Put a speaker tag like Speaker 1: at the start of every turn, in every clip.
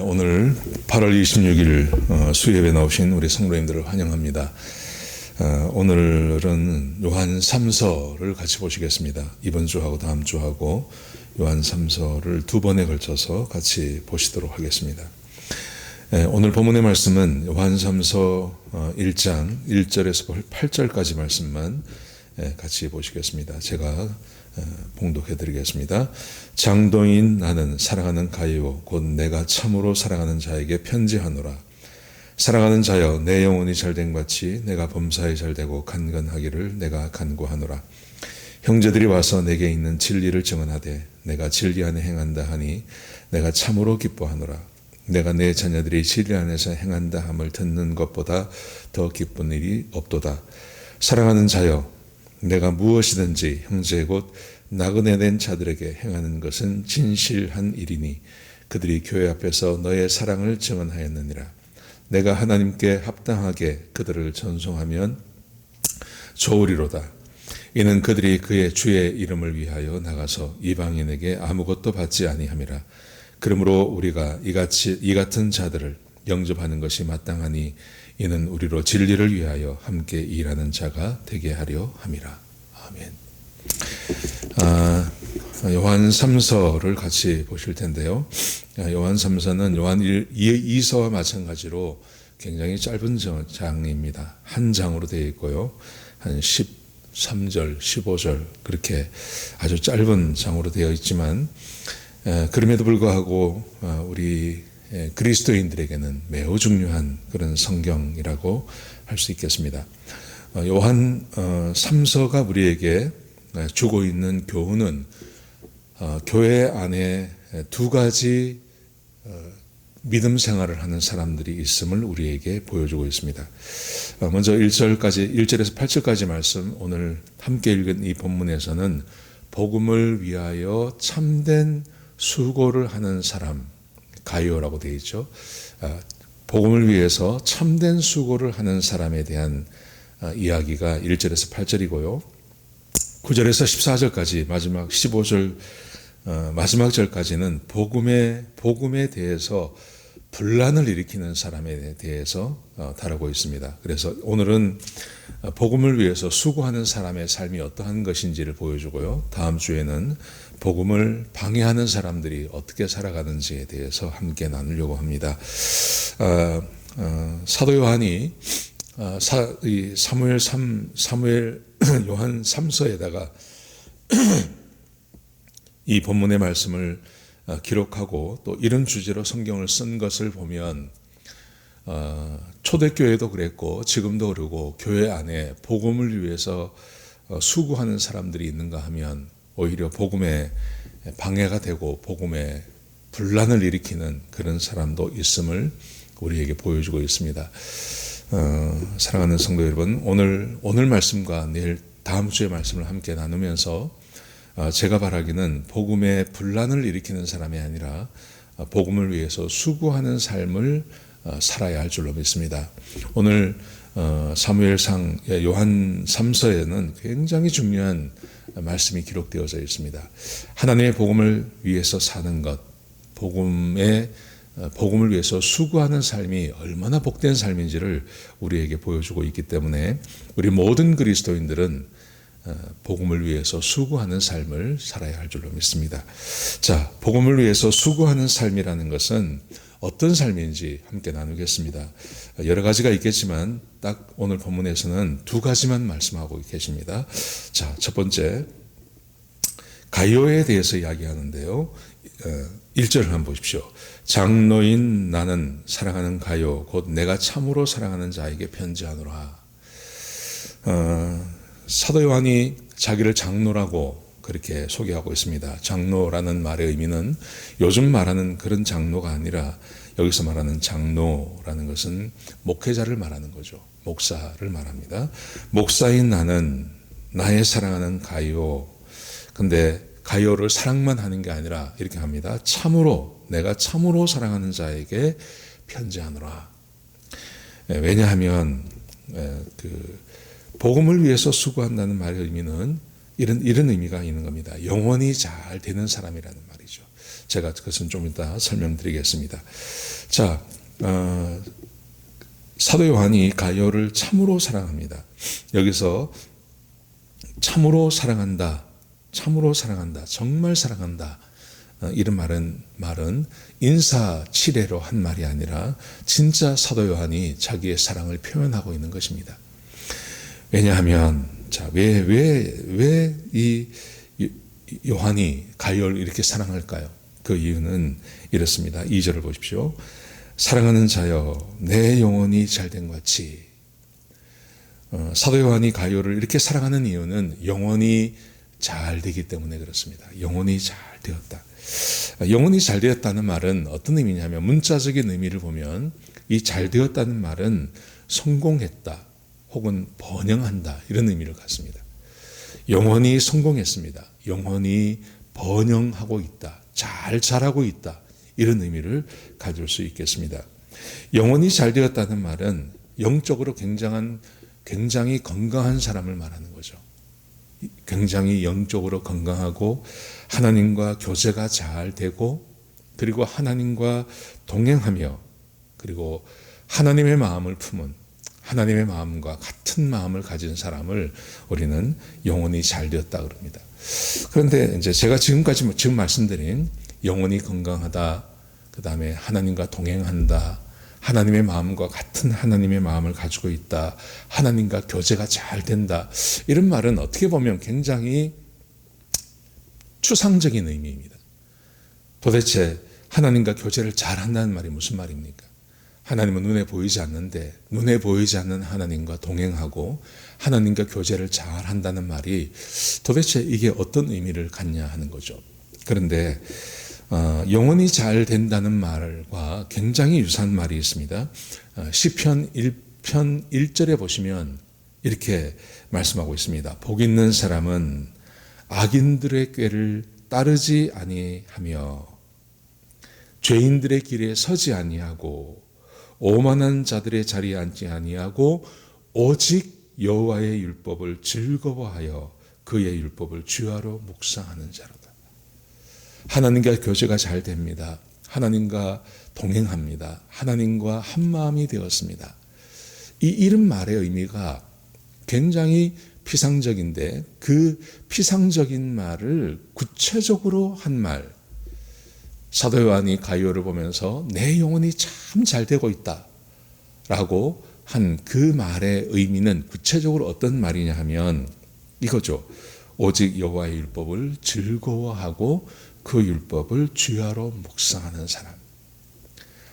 Speaker 1: 오늘 8월 26일 수요예배 나오신 우리 성도님들을 환영합니다. 오늘은 요한 3서를 같이 보시겠습니다. 이번 주하고 다음 주하고 요한 3서를 두 번에 걸쳐서 같이 보시도록 하겠습니다. 오늘 본문의 말씀은 요한 3서 1장 1절에서 8절까지 말씀만 같이 보시겠습니다. 제가 봉독해 드리겠습니다. 장도인 나는 사랑하는 가요 곧 내가 참으로 사랑하는 자에게 편지하노라. 사랑하는 자여 내 영혼이 잘된 같이 내가 범사에 잘되고 간건하기를 내가 간구하노라. 형제들이 와서 내게 있는 진리를 증언하되 내가 진리 안에 행한다 하니 내가 참으로 기뻐하노라. 내가 내 자녀들이 진리 안에서 행한다 함을 듣는 것보다 더 기쁜 일이 없도다. 사랑하는 자여 내가 무엇이든지 형제 곧 나그네 된 자들에게 행하는 것은 진실한 일이니 그들이 교회 앞에서 너의 사랑을 증언하였느니라. 내가 하나님께 합당하게 그들을 전송하면 좋으리로다. 이는 그들이 그의 주의 이름을 위하여 나가서 이방인에게 아무것도 받지 아니함이라. 그러므로 우리가 이 같은 자들을 영접하는 것이 마땅하니 이는 우리로 진리를 위하여 함께 일하는 자가 되게 하려 함이라. 아멘. 요한 3서를 같이 보실 텐데요. 요한 3서는 요한 2서와 마찬가지로 굉장히 짧은 장입니다. 한 장으로 되어 있고요. 한 13절, 15절 그렇게 아주 짧은 장으로 되어 있지만 그럼에도 불구하고 우리 그리스도인들에게는 매우 중요한 그런 성경이라고 할 수 있겠습니다. 요한 3서가 우리에게 주고 있는 교훈은 교회 안에 두 가지 믿음 생활을 하는 사람들이 있음을 우리에게 보여주고 있습니다. 먼저 1절에서 8절까지 말씀, 오늘 함께 읽은 이 본문에서는 복음을 위하여 참된 수고를 하는 사람, 가이오라고 되어 있죠. 복음을 위해서 참된 수고를 하는 사람에 대한 이야기가 1절에서 8절이고요. 9절에서 14절까지 마지막 15절 마지막 절까지는 복음에 대해서 분란을 일으키는 사람에 대해서 다루고 있습니다. 그래서 오늘은 복음을 위해서 수고하는 사람의 삶이 어떠한 것인지를 보여주고요. 다음 주에는 복음을 방해하는 사람들이 어떻게 살아가는지에 대해서 함께 나누려고 합니다. 사도 요한이 사무엘 요한 3서에다가 이 본문의 말씀을 기록하고 또 이런 주제로 성경을 쓴 것을 보면 초대교회도 그랬고 지금도 그러고 교회 안에 복음을 위해서 수고하는 사람들이 있는가 하면 오히려 복음에 방해가 되고 복음에 분란을 일으키는 그런 사람도 있음을 우리에게 보여주고 있습니다. 사랑하는 성도 여러분, 오늘 말씀과 내일 다음 주의 말씀을 함께 나누면서 제가 바라기는 복음에 분란을 일으키는 사람이 아니라 복음을 위해서 수고하는 삶을 살아야 할 줄로 믿습니다. 오늘 사무엘상 요한 3서에는 굉장히 중요한 말씀이 기록되어져 있습니다. 하나님의 복음을 위해서 사는 것, 복음을 위해서 수고하는 삶이 얼마나 복된 삶인지를 우리에게 보여주고 있기 때문에 우리 모든 그리스도인들은 복음을 위해서 수고하는 삶을 살아야 할 줄로 믿습니다. 자, 복음을 위해서 수고하는 삶이라는 것은 어떤 삶인지 함께 나누겠습니다. 여러 가지가 있겠지만 딱 오늘 본문에서는 두 가지만 말씀하고 계십니다. 자, 첫 번째 가요에 대해서 이야기하는데요. 1절을 한번 보십시오. 장로인 나는 사랑하는 가요 곧 내가 참으로 사랑하는 자에게 편지하노라. 사도 요한이 자기를 장로라고 그렇게 소개하고 있습니다. 장로라는 말의 의미는 요즘 말하는 그런 장로가 아니라 여기서 말하는 장로라는 것은 목회자를 말하는 거죠. 목사를 말합니다. 목사인 나는 나의 사랑하는 가요. 근데 가요를 사랑만 하는 게 아니라 이렇게 합니다. 내가 참으로 사랑하는 자에게 편지하노라. 왜냐하면 복음을 위해서 수고한다는 말의 의미는 이런 의미가 있는 겁니다. 영혼이 잘 되는 사람이라는 말이죠. 제가 그것은 좀 이따 설명드리겠습니다. 자, 사도 요한이 가룟을 참으로 사랑합니다. 여기서 참으로 사랑한다, 참으로 사랑한다, 정말 사랑한다, 이런 말은 인사치레로 한 말이 아니라 진짜 사도 요한이 자기의 사랑을 표현하고 있는 것입니다. 왜냐하면 왜 이 요한이 가룟을 이렇게 사랑할까요? 그 이유는 이렇습니다. 2절을 보십시오. 사랑하는 자여, 내 영혼이 잘된 같이. 사도 요한이 가룟을 이렇게 사랑하는 이유는 영혼이 잘 되기 때문에 그렇습니다. 영혼이 잘 되었다. 영혼이 잘 되었다는 말은 어떤 의미냐면, 문자적인 의미를 보면 이 잘 되었다는 말은 성공했다 혹은 번영한다, 이런 의미를 갖습니다. 영혼이 성공했습니다. 영혼이 번영하고 있다, 잘 자라고 있다, 이런 의미를 가질 수 있겠습니다. 영혼이 잘 되었다는 말은 영적으로 굉장히 건강한 사람을 말하는 거죠. 굉장히 영적으로 건강하고 하나님과 교제가 잘 되고, 그리고 하나님과 동행하며, 그리고 하나님의 마음을 품은, 하나님의 마음과 같은 마음을 가진 사람을 우리는 영혼이 잘 되었다 그럽니다. 그런데 이제 제가 지금 말씀드린 영혼이 건강하다, 그 다음에 하나님과 동행한다, 하나님의 마음과 같은 하나님의 마음을 가지고 있다, 하나님과 교제가 잘 된다, 이런 말은 어떻게 보면 굉장히 추상적인 의미입니다. 도대체 하나님과 교제를 잘 한다는 말이 무슨 말입니까? 하나님은 눈에 보이지 않는데 눈에 보이지 않는 하나님과 동행하고 하나님과 교제를 잘 한다는 말이 도대체 이게 어떤 의미를 갖냐 하는 거죠. 그런데 영혼이 잘 된다는 말과 굉장히 유사한 말이 있습니다. 시편 1편 1절에 보시면 이렇게 말씀하고 있습니다. 복 있는 사람은 악인들의 꾀를 따르지 아니하며 죄인들의 길에 서지 아니하고 오만한 자들의 자리에 앉지 아니하고 오직 여호와의 율법을 즐거워하여 그의 율법을 주야로 묵상하는 자로다. 하나님과 교제가 잘 됩니다. 하나님과 동행합니다. 하나님과 한 마음이 되었습니다. 이 이런 말의 의미가 굉장히 피상적인데, 그 피상적인 말을 구체적으로 한 말, 사도 요한이 가룟을 보면서 내 영혼이 참 잘 되고 있다 라고 한 그 말의 의미는 구체적으로 어떤 말이냐 하면 이거죠. 오직 여호와의 율법을 즐거워하고 그 율법을 주야로 묵상하는 사람,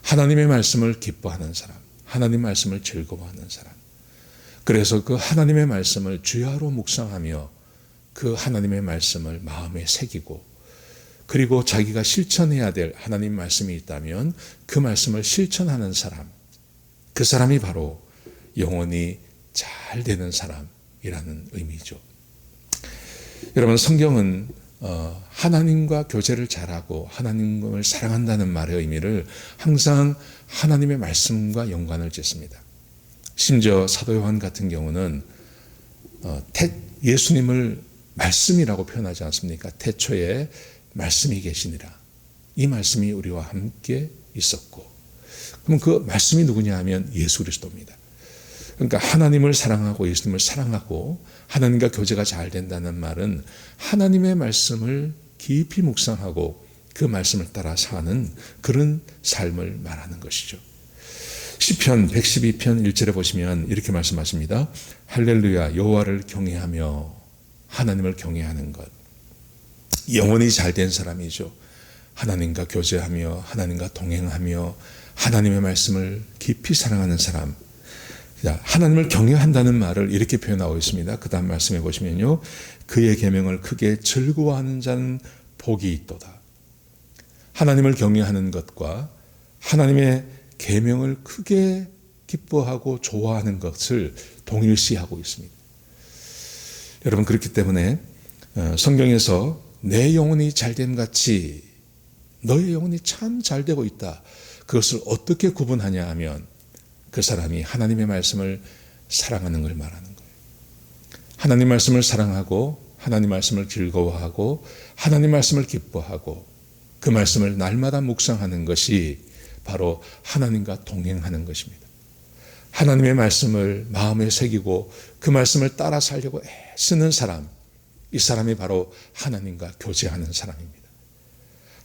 Speaker 1: 하나님의 말씀을 기뻐하는 사람, 하나님 말씀을 즐거워하는 사람. 그래서 그 하나님의 말씀을 주야로 묵상하며 그 하나님의 말씀을 마음에 새기고, 그리고 자기가 실천해야 될 하나님 말씀이 있다면 그 말씀을 실천하는 사람, 그 사람이 바로 영혼이 잘 되는 사람이라는 의미죠. 여러분, 성경은 하나님과 교제를 잘하고 하나님을 사랑한다는 말의 의미를 항상 하나님의 말씀과 연관을 짓습니다. 심지어 사도 요한 같은 경우는 예수님을 말씀이라고 표현하지 않습니까? 태초에 말씀이 계시니라. 이 말씀이 우리와 함께 있었고, 그럼 그 말씀이 누구냐 하면 예수 그리스도입니다. 그러니까 하나님을 사랑하고 예수님을 사랑하고 하나님과 교제가 잘 된다는 말은 하나님의 말씀을 깊이 묵상하고 그 말씀을 따라 사는 그런 삶을 말하는 것이죠. 시편 112편 1절에 보시면 이렇게 말씀하십니다. 할렐루야, 여호와를 경외하며 하나님을 경외하는 것. 영혼이 잘된 사람이죠. 하나님과 교제하며 하나님과 동행하며 하나님의 말씀을 깊이 사랑하는 사람. 하나님을 경외한다는 말을 이렇게 표현하고 있습니다. 그 다음 말씀해 보시면요, 그의 계명을 크게 즐거워하는 자는 복이 있도다. 하나님을 경외하는 것과 하나님의 계명을 크게 기뻐하고 좋아하는 것을 동일시하고 있습니다. 여러분, 그렇기 때문에 성경에서 내 영혼이 잘됨 같이 너의 영혼이 참 잘되고 있다, 그것을 어떻게 구분하냐 하면 그 사람이 하나님의 말씀을 사랑하는 걸 말하는 거예요. 하나님 말씀을 사랑하고 하나님 말씀을 즐거워하고 하나님 말씀을 기뻐하고 그 말씀을 날마다 묵상하는 것이 바로 하나님과 동행하는 것입니다. 하나님의 말씀을 마음에 새기고 그 말씀을 따라 살려고 애쓰는 사람, 이 사람이 바로 하나님과 교제하는 사람입니다.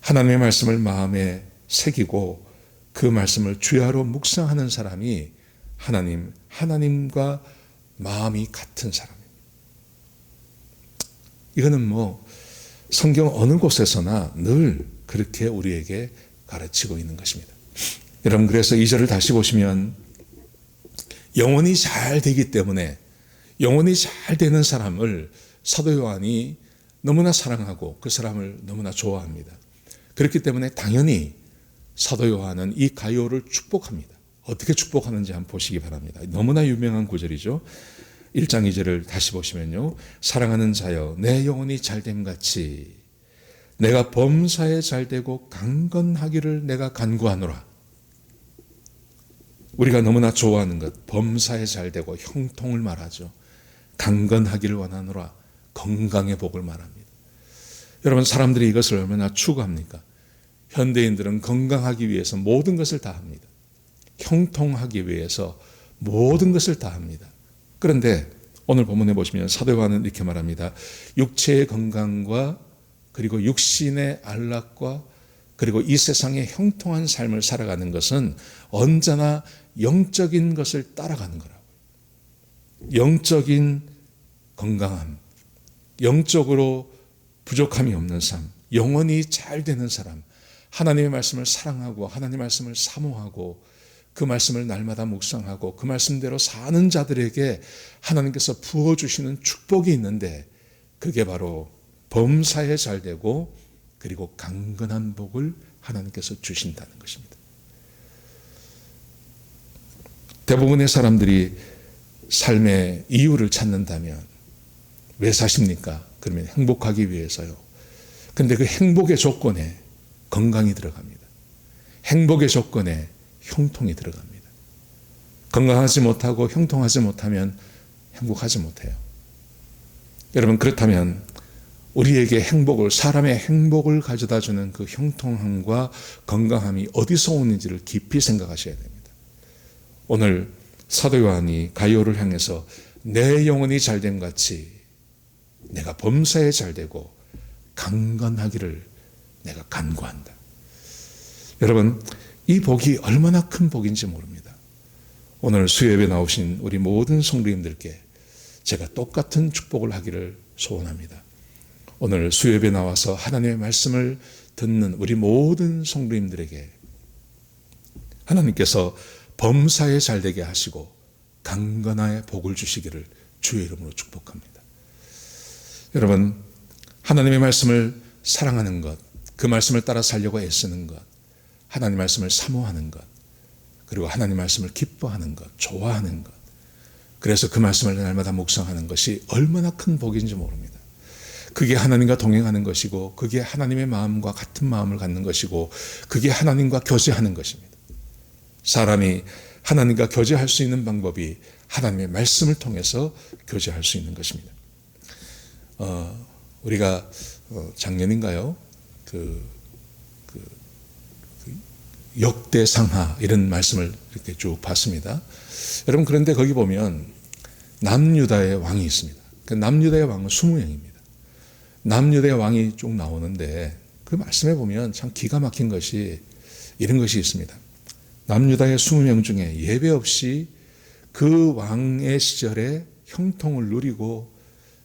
Speaker 1: 하나님의 말씀을 마음에 새기고 그 말씀을 주야로 묵상하는 사람이 하나님과 마음이 같은 사람입니다. 이거는 성경 어느 곳에서나 늘 그렇게 우리에게 가르치고 있는 것입니다. 여러분, 그래서 2절을 다시 보시면 영혼이 잘 되기 때문에 영혼이 잘 되는 사람을 사도 요한이 너무나 사랑하고 그 사람을 너무나 좋아합니다. 그렇기 때문에 당연히 사도 요한은 이 가룟을 축복합니다. 어떻게 축복하는지 한번 보시기 바랍니다. 너무나 유명한 구절이죠. 1장 2절을 다시 보시면요. 사랑하는 자여, 내 영혼이 잘됨 같이 내가 범사에 잘되고 강건하기를 내가 간구하노라. 우리가 너무나 좋아하는 것, 범사에 잘되고 형통을 말하죠. 강건하기를 원하노라. 건강의 복을 말합니다. 여러분, 사람들이 이것을 얼마나 추구합니까? 현대인들은 건강하기 위해서 모든 것을 다 합니다. 형통하기 위해서 모든 것을 다 합니다. 그런데 오늘 본문에 보시면 사도 요한은 이렇게 말합니다. 육체의 건강과 그리고 육신의 안락과 그리고 이 세상의 형통한 삶을 살아가는 것은 언제나 영적인 것을 따라가는 거라고요. 영적인 건강함, 영적으로 부족함이 없는 삶, 영혼이 잘 되는 사람, 하나님의 말씀을 사랑하고 하나님의 말씀을 사모하고 그 말씀을 날마다 묵상하고 그 말씀대로 사는 자들에게 하나님께서 부어주시는 축복이 있는데 그게 바로 범사에 잘되고 그리고 강건한 복을 하나님께서 주신다는 것입니다. 대부분의 사람들이 삶의 이유를 찾는다면 왜 사십니까? 그러면 행복하기 위해서요. 그런데 그 행복의 조건에 건강이 들어갑니다. 행복의 조건에 형통이 들어갑니다. 건강하지 못하고 형통하지 못하면 행복하지 못해요. 여러분, 그렇다면 우리에게 행복을, 사람의 행복을 가져다 주는 그 형통함과 건강함이 어디서 오는지를 깊이 생각하셔야 됩니다. 오늘 사도 요한이 가룟을 향해서 내 영혼이 잘됨 같이 내가 범사에 잘되고 강건하기를 내가 간구한다. 여러분, 이 복이 얼마나 큰 복인지 모릅니다. 오늘 수요예배 나오신 우리 모든 성도님들께 제가 똑같은 축복을 하기를 소원합니다. 오늘 수요예배 나와서 하나님의 말씀을 듣는 우리 모든 성도님들에게 하나님께서 범사에 잘되게 하시고 강건하의 복을 주시기를 주의 이름으로 축복합니다. 여러분, 하나님의 말씀을 사랑하는 것, 그 말씀을 따라 살려고 애쓰는 것, 하나님 말씀을 사모하는 것, 그리고 하나님 말씀을 기뻐하는 것, 좋아하는 것, 그래서 그 말씀을 날마다 묵상하는 것이 얼마나 큰 복인지 모릅니다. 그게 하나님과 동행하는 것이고 그게 하나님의 마음과 같은 마음을 갖는 것이고 그게 하나님과 교제하는 것입니다. 사람이 하나님과 교제할 수 있는 방법이 하나님의 말씀을 통해서 교제할 수 있는 것입니다. 우리가 작년인가요? 역대상하 이런 말씀을 이렇게 쭉 봤습니다. 여러분, 그런데 거기 보면 남유다의 왕이 있습니다. 그 남유다의 왕은 20명입니다. 남유다의 왕이 쭉 나오는데 그 말씀에 보면 참 기가 막힌 것이 이런 것이 있습니다. 남유다의 20명 중에 예배 없이 그 왕의 시절에 형통을 누리고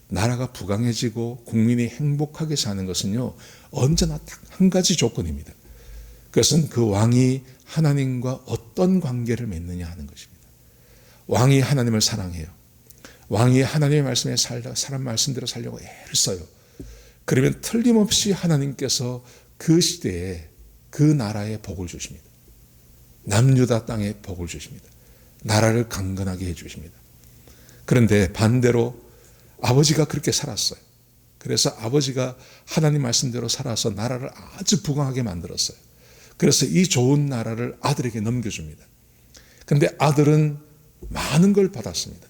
Speaker 1: 나라가 부강해지고 국민이 행복하게 사는 것은요, 언제나 딱 한 가지 조건입니다. 그것은 그 왕이 하나님과 어떤 관계를 맺느냐 하는 것입니다. 왕이 하나님을 사랑해요. 왕이 하나님의 말씀에 사람 말씀대로 살려고 애를 써요. 그러면 틀림없이 하나님께서 그 시대에 그 나라에 복을 주십니다. 남유다 땅에 복을 주십니다. 나라를 강건하게 해주십니다. 그런데 반대로 아버지가 그렇게 살았어요. 그래서 아버지가 하나님 말씀대로 살아서 나라를 아주 부강하게 만들었어요. 그래서 이 좋은 나라를 아들에게 넘겨줍니다. 그런데 아들은 많은 걸 받았습니다.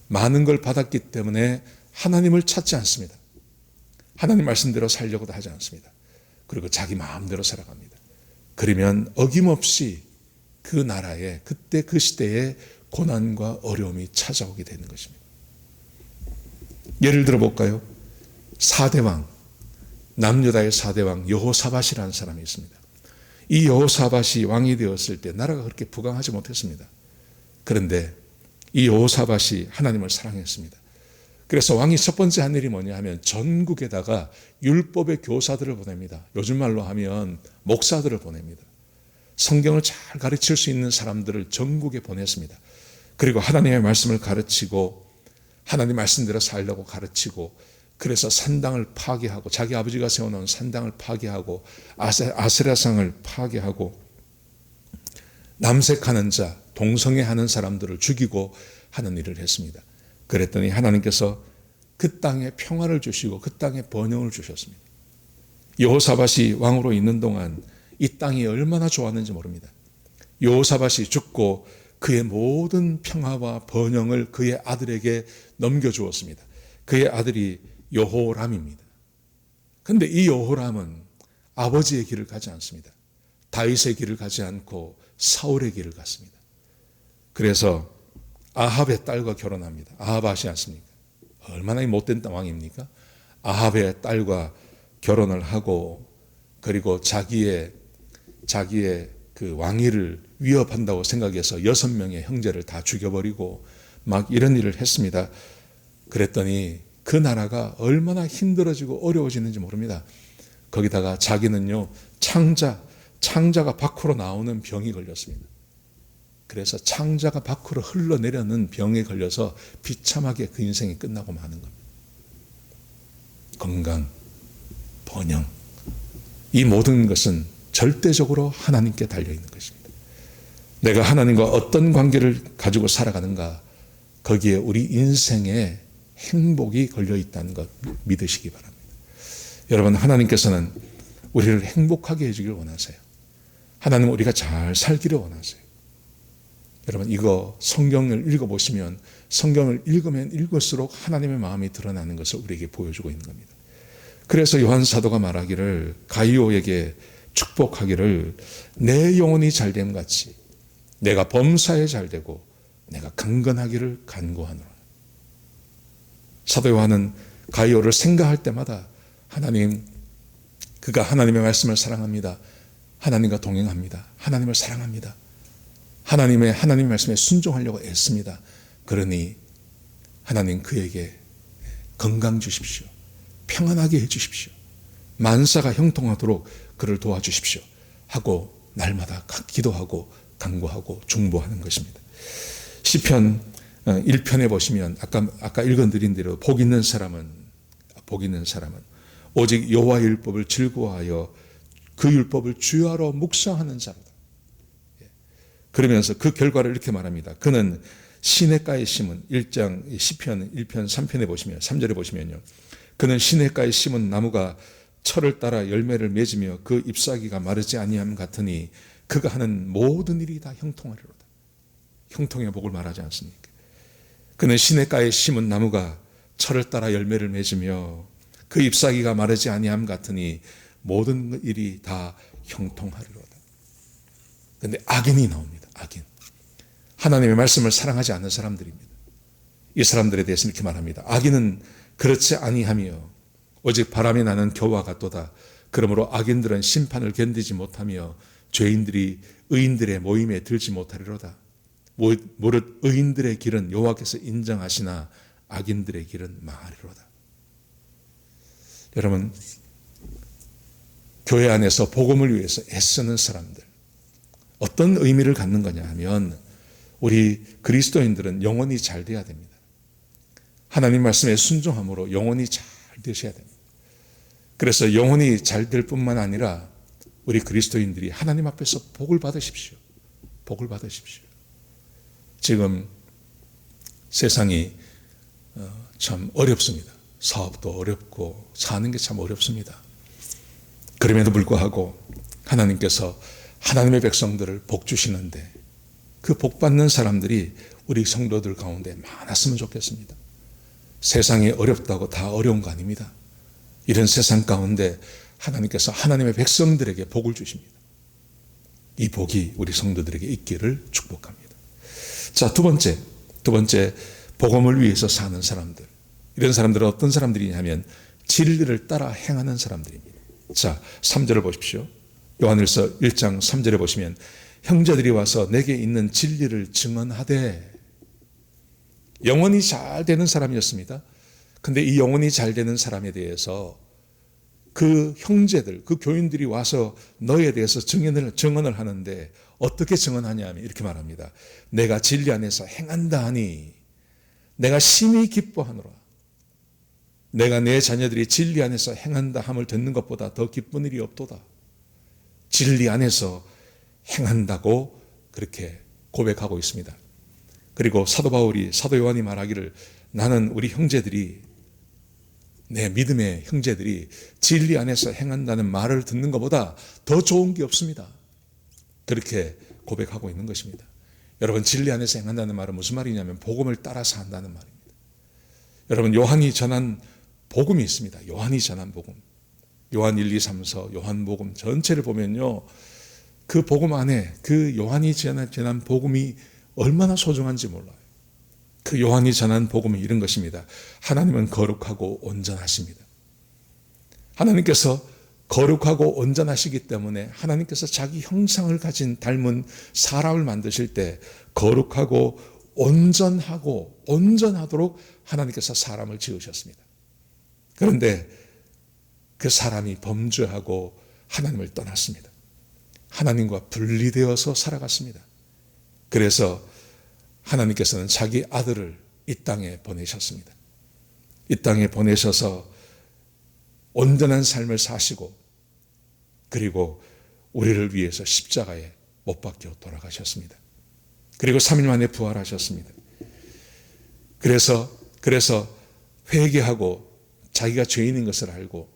Speaker 1: 많은 걸 받았기 때문에 하나님을 찾지 않습니다. 하나님 말씀대로 살려고도 하지 않습니다. 그리고 자기 마음대로 살아갑니다. 그러면 어김없이 그 나라에 그때 그 시대에 고난과 어려움이 찾아오게 되는 것입니다. 예를 들어 볼까요? 4대 왕, 남유다의 4대 왕 여호사밧이라는 사람이 있습니다. 이 여호사밧이 왕이 되었을 때 나라가 그렇게 부강하지 못했습니다. 그런데 이 여호사밧이 하나님을 사랑했습니다. 그래서 왕이 첫 번째 한 일이 뭐냐 하면 전국에다가 율법의 교사들을 보냅니다. 요즘 말로 하면 목사들을 보냅니다. 성경을 잘 가르칠 수 있는 사람들을 전국에 보냈습니다. 그리고 하나님의 말씀을 가르치고 하나님 말씀대로 살려고 가르치고, 그래서 산당을 파괴하고 자기 아버지가 세워놓은 산당을 파괴하고 아세라상을 파괴하고 남색하는 자, 동성애하는 사람들을 죽이고 하는 일을 했습니다. 그랬더니 하나님께서 그 땅에 평화를 주시고 그 땅에 번영을 주셨습니다. 여호사밧이 왕으로 있는 동안 이 땅이 얼마나 좋았는지 모릅니다. 여호사밧이 죽고 그의 모든 평화와 번영을 그의 아들에게 넘겨주었습니다. 그의 아들이 여호람입니다. 그런데 이 여호람은 아버지의 길을 가지 않습니다. 다윗의 길을 가지 않고 사울의 길을 갔습니다. 그래서 아합의 딸과 결혼합니다. 아합 아시지 않습니까? 얼마나 못된 왕입니까? 아합의 딸과 결혼을 하고, 그리고 자기의 그 왕위를 위협한다고 생각해서 6명의 형제를 다 죽여버리고 막 이런 일을 했습니다. 그랬더니 그 나라가 얼마나 힘들어지고 어려워지는지 모릅니다. 거기다가 자기는요, 창자가 밖으로 나오는 병이 걸렸습니다. 그래서 창자가 밖으로 흘러내려는 병에 걸려서 비참하게 그 인생이 끝나고 마는 겁니다. 건강, 번영, 이 모든 것은 절대적으로 하나님께 달려있는 것입니다. 내가 하나님과 어떤 관계를 가지고 살아가는가, 거기에 우리 인생의 행복이 걸려있다는 것 믿으시기 바랍니다. 여러분, 하나님께서는 우리를 행복하게 해주길 원하세요. 하나님은 우리가 잘 살기를 원하세요. 여러분, 이거 성경을 읽어보시면 성경을 읽으면 읽을수록 하나님의 마음이 드러나는 것을 우리에게 보여주고 있는 겁니다. 그래서 요한 사도가 말하기를, 가이오에게 축복하기를, 내 영혼이 잘됨 같이 내가 범사에 잘되고 내가 강건하기를 간구하노라. 사도 요한은 가이오를 생각할 때마다 그가 하나님의 말씀을 사랑합니다. 하나님과 동행합니다. 하나님을 사랑합니다. 하나님의 말씀에 순종하려고 애씁니다. 그러니 하나님 그에게 건강 주십시오. 평안하게 해주십시오. 만사가 형통하도록 그를 도와주십시오 하고 날마다 기도하고 간구하고 중보하는 것입니다. 시편 1편에 보시면 아까 읽어드린 대로 복 있는 사람은 오직 여호와의 율법을 즐거워하여 그 율법을 주야로 묵상하는 자로다. 그러면서 그 결과를 이렇게 말합니다. 그는 시냇가에 심은, 시편 1편 3편에 보시면 3절에 보시면요, 그는 시냇가에 심은 나무가 철을 따라 열매를 맺으며 그 잎사귀가 마르지 아니함 같으니 그가 하는 모든 일이 다 형통하리로다. 형통의 복을 말하지 않습니까? 그는 시냇가에 심은 나무가 철을 따라 열매를 맺으며 그 잎사귀가 마르지 아니함 같으니 모든 일이 다 형통하리로다. 그런데 악인이 나옵니다. 악인. 하나님의 말씀을 사랑하지 않는 사람들입니다. 이 사람들에 대해서 이렇게 말합니다. 악인은 그렇지 아니하며 오직 바람이 나는 겨와 같도다. 그러므로 악인들은 심판을 견디지 못하며 죄인들이 의인들의 모임에 들지 못하리로다. 무릇 의인들의 길은 여호와께서 인정하시나 악인들의 길은 망하리로다. 여러분, 교회 안에서 복음을 위해서 애쓰는 사람들, 어떤 의미를 갖는 거냐 하면 우리 그리스도인들은 영혼이 잘 돼야 됩니다. 하나님 말씀에 순종함으로 영혼이 잘 되셔야 됩니다. 그래서 영혼이 잘 될 뿐만 아니라 우리 그리스도인들이 하나님 앞에서 복을 받으십시오. 복을 받으십시오. 지금 세상이 참 어렵습니다. 사업도 어렵고 사는 게 참 어렵습니다. 그럼에도 불구하고 하나님께서 하나님의 백성들을 복 주시는데 그 복 받는 사람들이 우리 성도들 가운데 많았으면 좋겠습니다. 세상이 어렵다고 다 어려운 거 아닙니다. 이런 세상 가운데 하나님께서 하나님의 백성들에게 복을 주십니다. 이 복이 우리 성도들에게 있기를 축복합니다. 자, 두 번째, 복음을 위해서 사는 사람들. 이런 사람들은 어떤 사람들이냐면 진리를 따라 행하는 사람들입니다. 자, 3절을 보십시오. 요한일서 1장 3절에 보시면 형제들이 와서 내게 있는 진리를 증언하되, 영혼이 잘 되는 사람이었습니다. 근데 이 영혼이 잘 되는 사람에 대해서 그 형제들, 그 교인들이 와서 너에 대해서 증언을 하는데 어떻게 증언하냐 하면 이렇게 말합니다. 내가 진리 안에서 행한다 하니 내가 심히 기뻐하노라. 내가 내 자녀들이 진리 안에서 행한다 함을 듣는 것보다 더 기쁜 일이 없도다. 진리 안에서 행한다고 그렇게 고백하고 있습니다. 그리고 사도 요한이 말하기를 나는 우리 형제들이, 내 믿음의 형제들이 진리 안에서 행한다는 말을 듣는 것보다 더 좋은 게 없습니다. 그렇게 고백하고 있는 것입니다. 여러분, 진리 안에서 행한다는 말은 무슨 말이냐면 복음을 따라서 한다는 말입니다. 여러분, 요한이 전한 복음이 있습니다. 요한이 전한 복음. 요한 1, 2, 3, 4, 요한복음 전체를 보면요, 그 복음 안에 그 요한이 전한 복음이 얼마나 소중한지 몰라요. 그 요한이 전한 복음은 이런 것입니다. 하나님은 거룩하고 온전하십니다. 하나님께서 거룩하고 온전하시기 때문에 하나님께서 자기 형상을 가진 닮은 사람을 만드실 때 거룩하고 온전하도록 하나님께서 사람을 지으셨습니다. 그런데 그 사람이 범죄하고 하나님을 떠났습니다. 하나님과 분리되어서 살아갔습니다. 그래서 하나님께서는 자기 아들을 이 땅에 보내셨습니다. 이 땅에 보내셔서 온전한 삶을 사시고, 그리고 우리를 위해서 십자가에 못 박혀 돌아가셨습니다. 그리고 3일 만에 부활하셨습니다. 그래서 회개하고 자기가 죄인인 것을 알고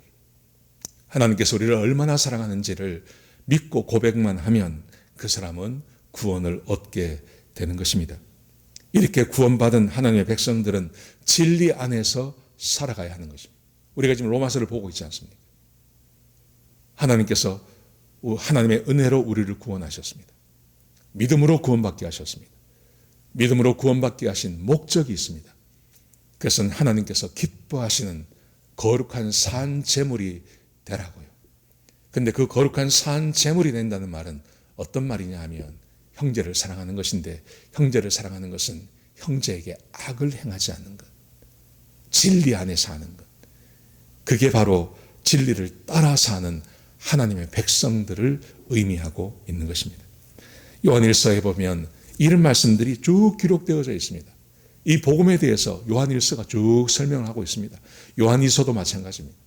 Speaker 1: 하나님께서 우리를 얼마나 사랑하는지를 믿고 고백만 하면 그 사람은 구원을 얻게 되는 것입니다. 이렇게 구원받은 하나님의 백성들은 진리 안에서 살아가야 하는 것입니다. 우리가 지금 로마서를 보고 있지 않습니까? 하나님께서 하나님의 은혜로 우리를 구원하셨습니다. 믿음으로 구원받게 하셨습니다. 믿음으로 구원받게 하신 목적이 있습니다. 그것은 하나님께서 기뻐하시는 거룩한 산 제물이 되라고요. 근데 그 거룩한 산 제물이 된다는 말은 어떤 말이냐 하면 형제를 사랑하는 것인데, 형제를 사랑하는 것은 형제에게 악을 행하지 않는 것, 진리 안에 사는 것, 그게 바로 진리를 따라 사는 하나님의 백성들을 의미하고 있는 것입니다. 요한일서에 보면 이런 말씀들이 쭉 기록되어져 있습니다. 이 복음에 대해서 요한일서가 쭉 설명을 하고 있습니다. 요한일서도 마찬가지입니다.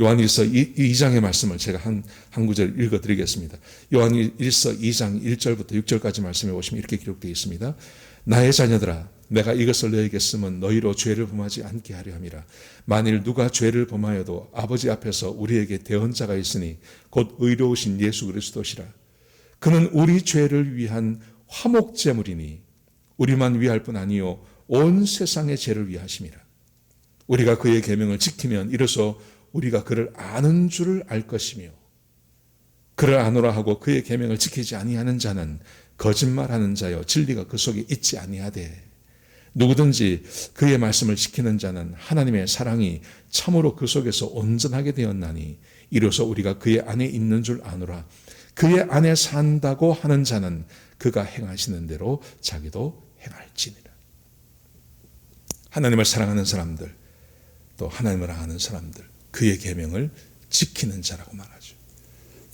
Speaker 1: 요한일서 2장의 말씀을 제가 한 구절 읽어드리겠습니다. 요한일서 2장 1절부터 6절까지 말씀해 보시면 이렇게 기록되어 있습니다. 나의 자녀들아, 내가 이것을 너에게 쓰면 너희로 죄를 범하지 않게 하려 함이라. 만일 누가 죄를 범하여도 아버지 앞에서 우리에게 대언자가 있으니 곧 의로우신 예수 그리스도시라. 그는 우리 죄를 위한 화목제물이니 우리만 위할 뿐 아니요 온 세상의 죄를 위하심이라. 우리가 그의 계명을 지키면 이로써 우리가 그를 아는 줄을 알 것이며, 그를 아노라 하고 그의 계명을 지키지 아니하는 자는 거짓말하는 자여 진리가 그 속에 있지 아니하되, 누구든지 그의 말씀을 지키는 자는 하나님의 사랑이 참으로 그 속에서 온전하게 되었나니 이로써 우리가 그의 안에 있는 줄 아노라. 그의 안에 산다고 하는 자는 그가 행하시는 대로 자기도 행할지니라. 하나님을 사랑하는 사람들, 또 하나님을 아는 사람들, 그의 계명을 지키는 자라고 말하죠.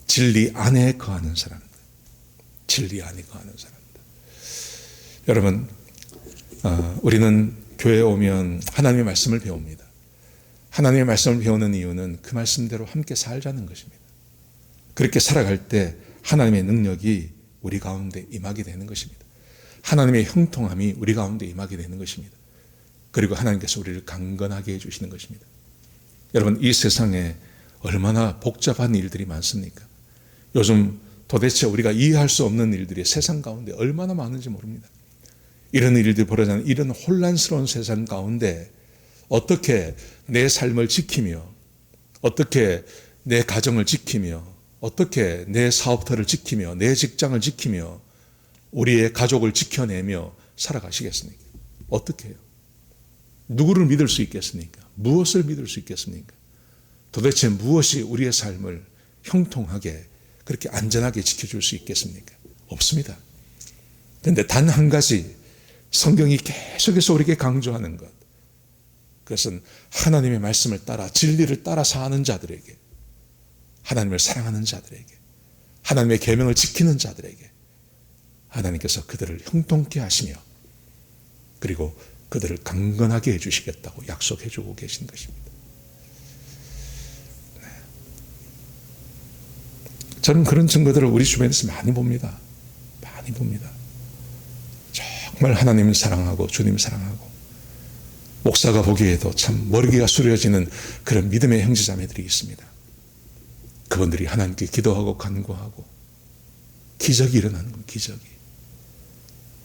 Speaker 1: 진리 안에 거하는 사람들, 진리 안에 거하는 사람들. 여러분, 우리는 교회에 오면 하나님의 말씀을 배웁니다. 하나님의 말씀을 배우는 이유는 그 말씀대로 함께 살자는 것입니다. 그렇게 살아갈 때 하나님의 능력이 우리 가운데 임하게 되는 것입니다. 하나님의 형통함이 우리 가운데 임하게 되는 것입니다. 그리고 하나님께서 우리를 강건하게 해주시는 것입니다. 여러분, 이 세상에 얼마나 복잡한 일들이 많습니까? 요즘 도대체 우리가 이해할 수 없는 일들이 세상 가운데 얼마나 많은지 모릅니다. 이런 일들이 벌어지는 이런 혼란스러운 세상 가운데 어떻게 내 삶을 지키며, 어떻게 내 가정을 지키며, 어떻게 내 사업터를 지키며, 내 직장을 지키며, 우리의 가족을 지켜내며 살아가시겠습니까? 어떻게 해요? 누구를 믿을 수 있겠습니까? 무엇을 믿을 수 있겠습니까? 도대체 무엇이 우리의 삶을 형통하게, 그렇게 안전하게 지켜줄 수 있겠습니까? 없습니다. 그런데 단 한 가지 성경이 계속해서 우리에게 강조하는 것, 그것은 하나님의 말씀을 따라, 진리를 따라 사는 자들에게, 하나님을 사랑하는 자들에게, 하나님의 계명을 지키는 자들에게 하나님께서 그들을 형통케 하시며, 그리고 그들을 강건하게 해주시겠다고 약속해 주고 계신 것입니다. 저는 그런 증거들을 우리 주변에서 많이 봅니다. 많이 봅니다. 정말 하나님을 사랑하고 주님을 사랑하고, 목사가 보기에도 참 머리가 숙여지는 그런 믿음의 형제자매들이 있습니다. 그분들이 하나님께 기도하고 간구하고 기적이 일어나는 겁니다. 기적이.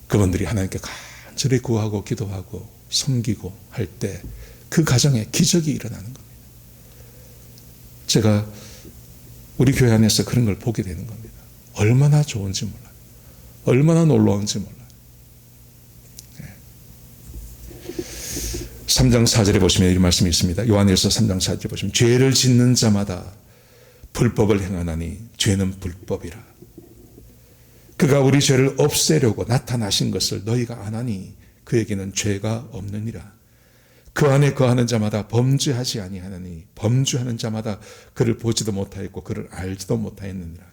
Speaker 1: 그분들이 하나님께 간절히 구하고 기도하고 섬기고 할 때 그 가정에 기적이 일어나는 겁니다. 제가 우리 교회 안에서 그런 걸 보게 되는 겁니다. 얼마나 좋은지 몰라요. 얼마나 놀라운지 몰라요. 3장 4절에 보시면 이 말씀이 있습니다. 요한일서 3장 4절에 보시면 죄를 짓는 자마다 불법을 행하나니 죄는 불법이라. 그가 우리 죄를 없애려고 나타나신 것을 너희가 아나니 그에게는 죄가 없느니라. 그 안에 거하는 자마다 범죄하지 아니하나니 범죄하는 자마다 그를 보지도 못하였고 그를 알지도 못하였느니라.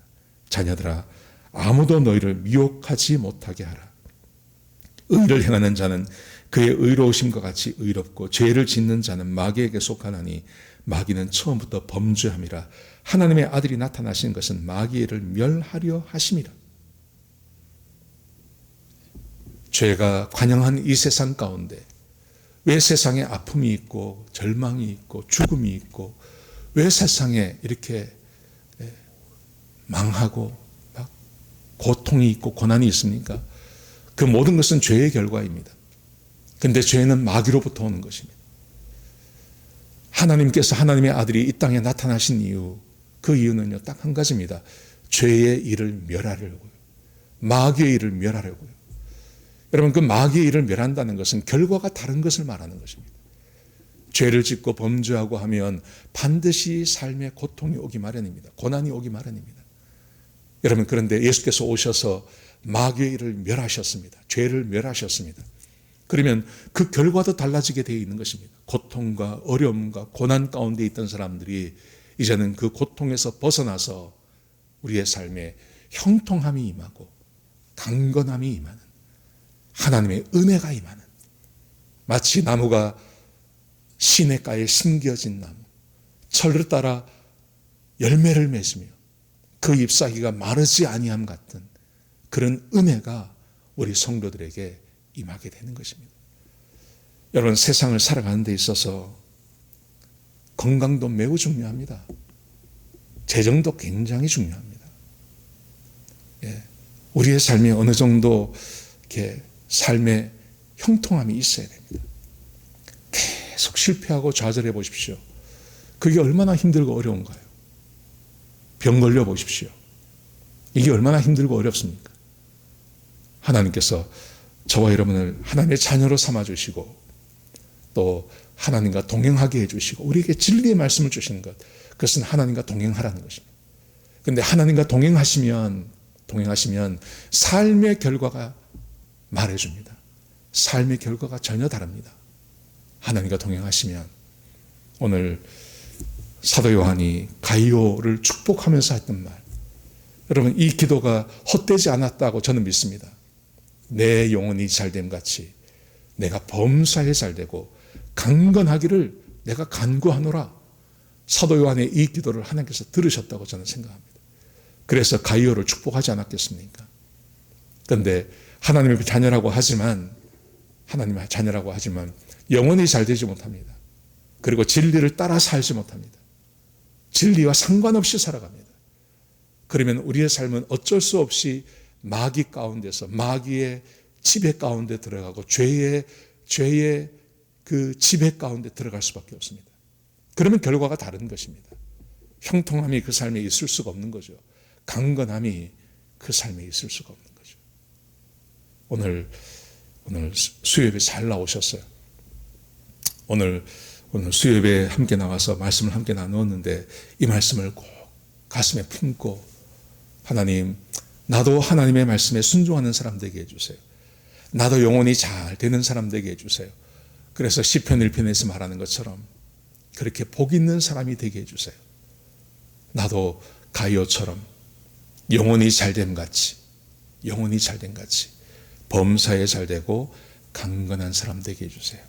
Speaker 1: 자녀들아, 아무도 너희를 미혹하지 못하게 하라. 의를 행하는 자는 그의 의로우심과 같이 의롭고 죄를 짓는 자는 마귀에게 속하나니 마귀는 처음부터 범죄함이라. 하나님의 아들이 나타나신 것은 마귀를 멸하려 하심이라. 죄가 관영한 이 세상 가운데 왜 세상에 아픔이 있고 절망이 있고 죽음이 있고 왜 세상에 이렇게 망하고 막 고통이 있고 고난이 있습니까? 그 모든 것은 죄의 결과입니다. 그런데 죄는 마귀로부터 오는 것입니다. 하나님께서 하나님의 아들이 이 땅에 나타나신 이유, 그 이유는요 딱 한 가지입니다. 죄의 일을 멸하려고요. 마귀의 일을 멸하려고요. 여러분, 그 마귀의 일을 멸한다는 것은 결과가 다른 것을 말하는 것입니다. 죄를 짓고 범죄하고 하면 반드시 삶의 고통이 오기 마련입니다. 고난이 오기 마련입니다. 여러분, 그런데 예수께서 오셔서 마귀의 일을 멸하셨습니다. 죄를 멸하셨습니다. 그러면 그 결과도 달라지게 되어 있는 것입니다. 고통과 어려움과 고난 가운데 있던 사람들이 이제는 그 고통에서 벗어나서 우리의 삶에 형통함이 임하고 강건함이 임하는, 하나님의 은혜가 임하는, 마치 나무가 시냇가에 심겨진 나무, 철을 따라 열매를 맺으며 그 잎사귀가 마르지 아니함 같은 그런 은혜가 우리 성도들에게 임하게 되는 것입니다. 여러분, 세상을 살아가는 데 있어서 건강도 매우 중요합니다. 재정도 굉장히 중요합니다. 우리의 삶이 어느 정도 이렇게 삶의 형통함이 있어야 됩니다. 계속 실패하고 좌절해 보십시오. 그게 얼마나 힘들고 어려운가요? 병 걸려 보십시오. 이게 얼마나 힘들고 어렵습니까? 하나님께서 저와 여러분을 하나님의 자녀로 삼아주시고 또 하나님과 동행하게 해주시고 우리에게 진리의 말씀을 주시는 것, 그것은 하나님과 동행하라는 것입니다. 그런데 하나님과 동행하시면 삶의 결과가 말해줍니다. 삶의 결과가 전혀 다릅니다. 하나님과 동행하시면, 오늘 사도 요한이 가이오를 축복하면서 했던 말, 여러분, 이 기도가 헛되지 않았다고 저는 믿습니다. 내 영혼이 잘됨 같이 내가 범사에 잘되고 강건하기를 내가 간구하노라. 사도 요한의 이 기도를 하나님께서 들으셨다고 저는 생각합니다. 그래서 가이오를 축복하지 않았겠습니까? 그런데 하나님의 자녀라고 하지만 영원히 잘 되지 못합니다. 그리고 진리를 따라 살지 못합니다. 진리와 상관없이 살아갑니다. 그러면 우리의 삶은 어쩔 수 없이 마귀 가운데서, 마귀의 지배 가운데 들어가고 죄의 그 지배 가운데 들어갈 수밖에 없습니다. 그러면 결과가 다른 것입니다. 형통함이 그 삶에 있을 수가 없는 거죠. 강건함이 그 삶에 있을 수가 없는 거죠. 오늘 수요예배 잘 나오셨어요. 오늘 수요예배 함께 나와서 말씀을 함께 나누었는데 이 말씀을 꼭 가슴에 품고 하나님, 나도 하나님의 말씀에 순종하는 사람 되게 해주세요. 나도 영혼이 잘 되는 사람 되게 해주세요. 그래서 시편 1편에서 말하는 것처럼 그렇게 복 있는 사람이 되게 해주세요. 나도 가이오처럼 영혼이 잘됨 같이 범사에 잘되고 강건한 사람 되게 해주세요.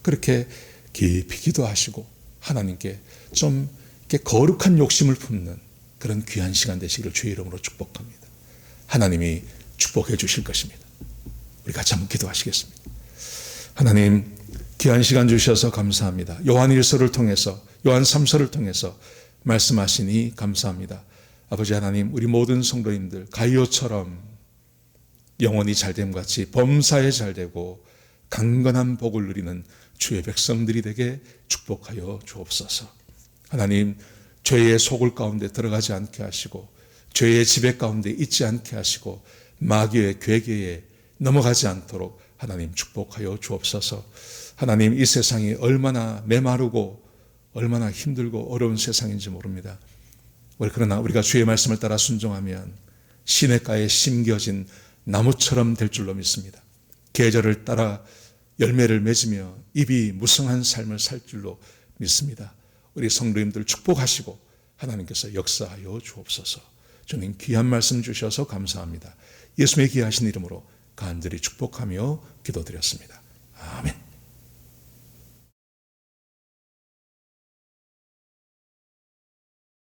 Speaker 1: 그렇게 깊이 기도하시고 하나님께 좀 이렇게 거룩한 욕심을 품는 그런 귀한 시간 되시기를 주의 이름으로 축복합니다. 하나님이 축복해 주실 것입니다. 우리 같이 한번 기도하시겠습니다. 하나님, 귀한 시간 주셔서 감사합니다. 요한 1서를 통해서, 요한 3서를 통해서 말씀하시니 감사합니다. 아버지 하나님, 우리 모든 성도님들 가이오처럼 영혼이 잘됨 같이 범사에 잘되고 강건한 복을 누리는 주의 백성들이 되게 축복하여 주옵소서. 하나님, 죄의 소굴 가운데 들어가지 않게 하시고 죄의 지배 가운데 있지 않게 하시고 마귀의 괴계에 넘어가지 않도록 하나님 축복하여 주옵소서. 하나님, 이 세상이 얼마나 메마르고 얼마나 힘들고 어려운 세상인지 모릅니다. 그러나 우리가 주의 말씀을 따라 순종하면 시냇가에 심겨진 나무처럼 될 줄로 믿습니다. 계절을 따라 열매를 맺으며 입이 무성한 삶을 살 줄로 믿습니다. 우리 성도님들 축복하시고 하나님께서 역사하여 주옵소서. 주님, 귀한 말씀 주셔서 감사합니다. 예수님의 귀하신 이름으로 간절히 축복하며 기도드렸습니다. 아멘.